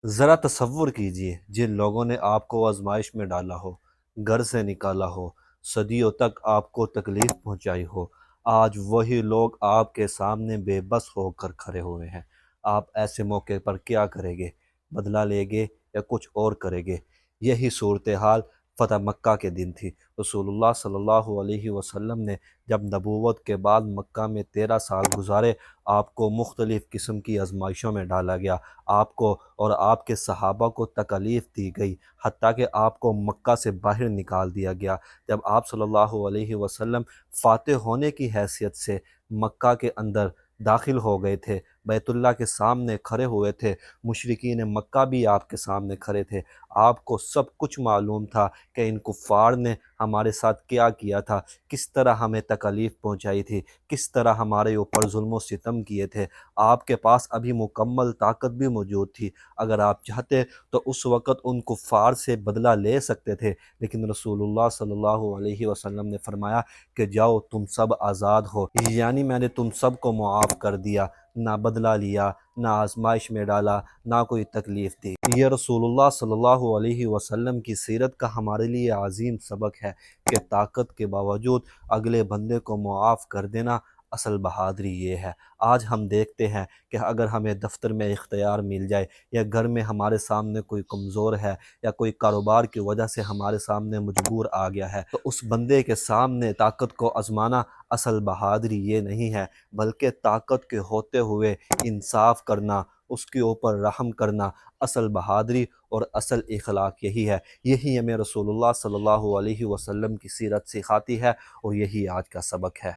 ذرا تصور کیجئے جن لوگوں نے آپ کو آزمائش میں ڈالا ہو، گھر سے نکالا ہو، صدیوں تک آپ کو تکلیف پہنچائی ہو، آج وہی لوگ آپ کے سامنے بے بس ہو کر کھڑے ہوئے ہیں۔ آپ ایسے موقع پر کیا کریں گے؟ بدلہ لیں گے یا کچھ اور کریں گے؟ یہی صورتحال فتح مکہ کے دن تھی۔ رسول اللہ صلی اللہ علیہ وسلم نے جب نبوت کے بعد مکہ میں 13 سال گزارے، آپ کو مختلف قسم کی آزمائشوں میں ڈالا گیا، آپ کو اور آپ کے صحابہ کو تکلیف دی گئی، حتیٰ کہ آپ کو مکہ سے باہر نکال دیا گیا۔ جب آپ صلی اللہ علیہ وسلم فاتح ہونے کی حیثیت سے مکہ کے اندر داخل ہو گئے تھے، بیت اللہ کے سامنے کھڑے ہوئے تھے، مشرکین مکہ بھی آپ کے سامنے کھڑے تھے، آپ کو سب کچھ معلوم تھا کہ ان کفار نے ہمارے ساتھ کیا کیا تھا، کس طرح ہمیں تکلیف پہنچائی تھی، کس طرح ہمارے اوپر ظلم و ستم کیے تھے۔ آپ کے پاس ابھی مکمل طاقت بھی موجود تھی، اگر آپ چاہتے تو اس وقت ان کفار سے بدلہ لے سکتے تھے، لیکن رسول اللہ صلی اللہ علیہ وسلم نے فرمایا کہ جاؤ تم سب آزاد ہو، یعنی میں نے تم سب کو معاف کر دیا، نہ بدلہ لیا، نہ آزمائش میں ڈالا، نہ کوئی تکلیف دی۔ یہ رسول اللہ صلی اللہ علیہ وسلم کی سیرت کا ہمارے لیے عظیم سبق ہے کہ طاقت کے باوجود اگلے بندے کو معاف کر دینا اصل بہادری یہ ہے۔ آج ہم دیکھتے ہیں کہ اگر ہمیں دفتر میں اختیار مل جائے، یا گھر میں ہمارے سامنے کوئی کمزور ہے، یا کوئی کاروبار کی وجہ سے ہمارے سامنے مجبور آ گیا ہے، تو اس بندے کے سامنے طاقت کو آزمانا اصل بہادری یہ نہیں ہے، بلکہ طاقت کے ہوتے ہوئے انصاف کرنا، اس کے اوپر رحم کرنا اصل بہادری اور اصل اخلاق یہی ہے۔ یہی ہمیں رسول اللہ صلی اللہ علیہ وسلم کی سیرت سکھاتی ہے، اور یہی آج کا سبق ہے۔